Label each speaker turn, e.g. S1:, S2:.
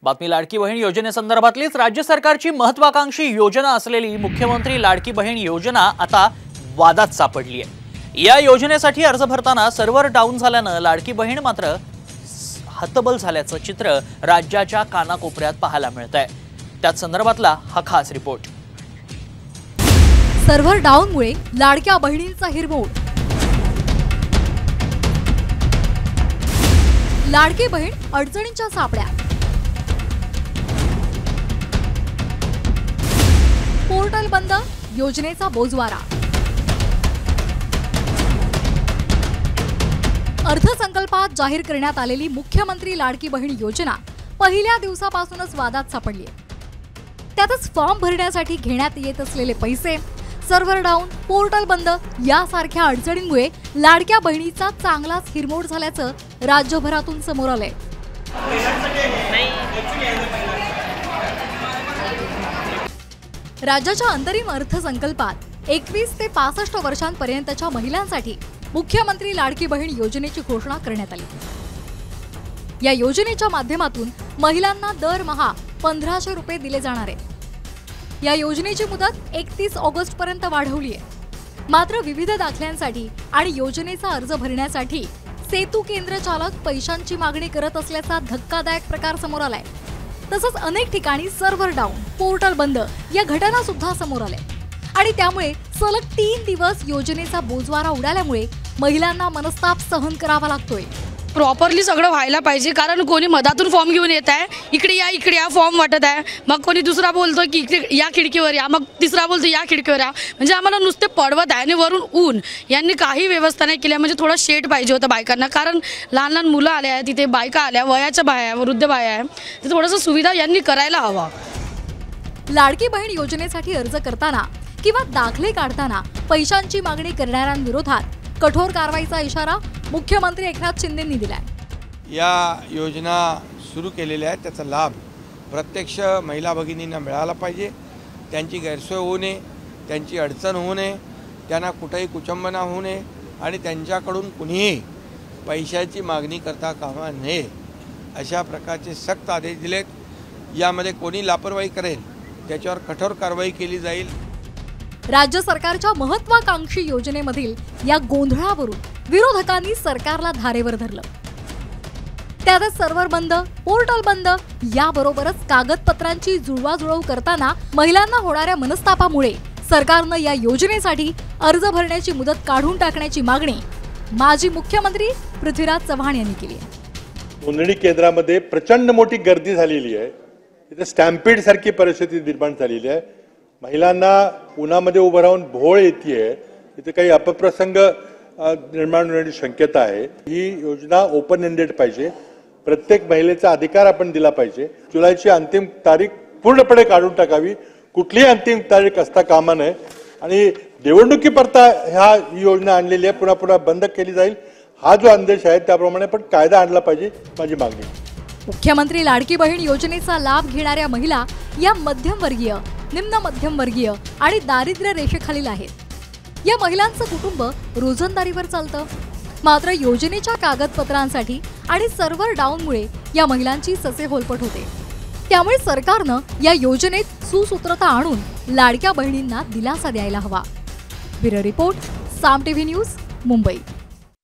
S1: बातमी लाडकी बहीण योजनेसंदर्भातलीच राज्य सरकारची महत्त्वाकांक्षी योजना असलेली मुख्यमंत्री लाडकी बहीण योजना आता वादात सापडली आहे। या योजनेसाठी अर्ज भरताना सर्व्हर डाऊन झाल्यानं लाडकी बहीण मात्र हतबल झाल्याचं चित्र राज्याच्या कानाकोपऱ्यात पाहायला मिळतंय। त्याच संदर्भातला हा खास रिपोर्ट।
S2: सर्व्हर डाऊनमुळे लाडक्या बहिणींचा हिरमोड। लाडकी बहीण अडचणींच्या सापड्यात। पोर्टल बंद, योजनेचा बोजवारा। अर्थसंकल्पात जाहीर करण्यात आलेली मुख्यमंत्री लाडकी बहीण योजना पहिल्या दिवसापासूनच वादात सापडली आहे। त्यातच फॉर्म भरण्यासाठी घेण्यात येत असलेले पैसे, सर्व्हर डाऊन, पोर्टल बंद यासारख्या अडचणींमुळे लाडक्या बहिणीचा चांगलाच हिरमोड झाल्याचं राज्यभरातून समोर आलंय। राज्याच्या अंतरिम अर्थसंकल्पात 21 ते 65 वर्षांपर्यंतच्या महिलांसाठी मुख्यमंत्री लाडकी बहीण योजनेची घोषणा करण्यात आली। या योजनेच्या माध्यमातून महिलांना दरमहा 1500 रुपये दिले जाणार आहेत। या योजनेची मुदत 31 ऑगस्ट पर्यंत वाढवली आहे। मात्र विविध दाखल्यांसाठी आणि योजनेचा अर्ज भरण्यासाठी सेतू केंद्र चालक पैशांची मागणी करत असल्याचा धक्कादायक प्रकार समोर आलाय। तसंच अनेक ठिकाणी सर्व्हर डाऊन, पोर्टल बंद या घटना सुद्धा समोर आल्या आणि त्यामुळे सलग 3 दिवस योजनेचा बोजवारा उडाल्यामुळे महिलांना मनस्ताप सहन करावा लागतोय।
S3: प्रॉपरली सगळं व्हायला पाहिजे, कारण कोणी मधातून फॉर्म घेऊन येत आहे, इकडे या फॉर्म वाटत आहे, मग कोणी दुसरा बोलतो की इकडे या खिडकीवर या, मग तिसरा बोलतो या खिडकीवर या, म्हणजे आम्हाला नुसते पडवत आहे आणि वरून ऊन। यांनी काही व्यवस्था नाही केल्या, म्हणजे थोडा शेड पाहिजे होता बायकांना, कारण लहान लहान मुलं आले आहेत, तिथे बायका आल्या, वयाच्या बाया, वृद्ध बाया आहे, तर थोडंसं सुविधा यांनी करायला हवा।
S2: लाडकी बहीण योजनेसाठी अर्ज करताना किंवा दाखले काढताना पैशांची मागणी करणाऱ्यांविरोधात कठोर कारवाईचा इशारा मुख्यमंत्री एकनाथ शिंदेंनी दिलाय।
S4: या योजना सुरू केलेल्या आहेत, त्याचा लाभ प्रत्यक्ष महिला भगिनींना मिळाला पाहिजे। त्यांची गैरसोय होऊ नये, त्यांची अडचण होऊ नये, त्यांना कुठेही कुचंबना होऊ नये आणि त्यांच्याकडून कुणीही पैशाची मागणी करता कामा नये, अशा प्रकारचे सक्त आदेश दिलेत। यामध्ये कोणी लापरवाही करेल त्याच्यावर कठोर कारवाई केली जाईल।
S2: राज्य सरकारच्या महत्त्वाकांक्षी योजनेमधील या गोंधळावरून विरोधकांनी सरकारला धारेवर धरलं। त्यातच सर्व्हर बंद, पोर्टल बंद याबरोबरच कागदपत्रांची जुळवाजुळव करताना महिलांना होणाऱ्या मनस्तापामुळे सरकारनं या योजनेसाठी अर्ज भरण्याची मुदत काढून टाकण्याची मागणी माजी मुख्यमंत्री पृथ्वीराज चव्हाण यांनी केली आहे।
S5: नोंदणी केंद्रामध्ये प्रचंड मोठी गर्दी झालेली आहे, इथे स्टॅम्पीड सारखी परिस्थिती निर्माण झालेली आहे। महिलांना उन्हामध्ये उभं राहून भोळ येते, इथे काही अपप्रसंग निर्माण होण्याची शक्यता आहे। ही योजना ओपन एंडेड पाहिजे, प्रत्येक महिलेचा अधिकार आपण दिला पाहिजे। जुलैची अंतिम तारीख पूर्णपणे काढून टाकावी, कुठलीही अंतिम तारीख असता कामा नये आणि निवडणुकीपर्यंत ह्या योजना आणलेली आहे, पुन्हा पुन्हा बंद केली जाईल, हा जो आदेश आहे त्याप्रमाणे पण कायदा आणला पाहिजे, माझी मागणी।
S2: मुख्यमंत्री लाडकी बहीण योजनेचा लाभ घेणाऱ्या महिला या मध्यमवर्गीय, निम्न मध्यमवर्गीय आणि दारिद्र्य रेषेखालील आहेत। या महिलांचं कुटुंब रोजंदारीवर चालतं, मात्र योजनेच्या कागदपत्रांसाठी आणि सर्व्हर डाऊनमुळे या महिलांची ससे होलपट होते। त्यामुळे सरकारनं या योजनेत सुसूत्रता आणून लाडक्या बहिणींना दिलासा द्यायला हवा। ब्युरो रिपोर्ट, साम टीव्ही न्यूज, मुंबई।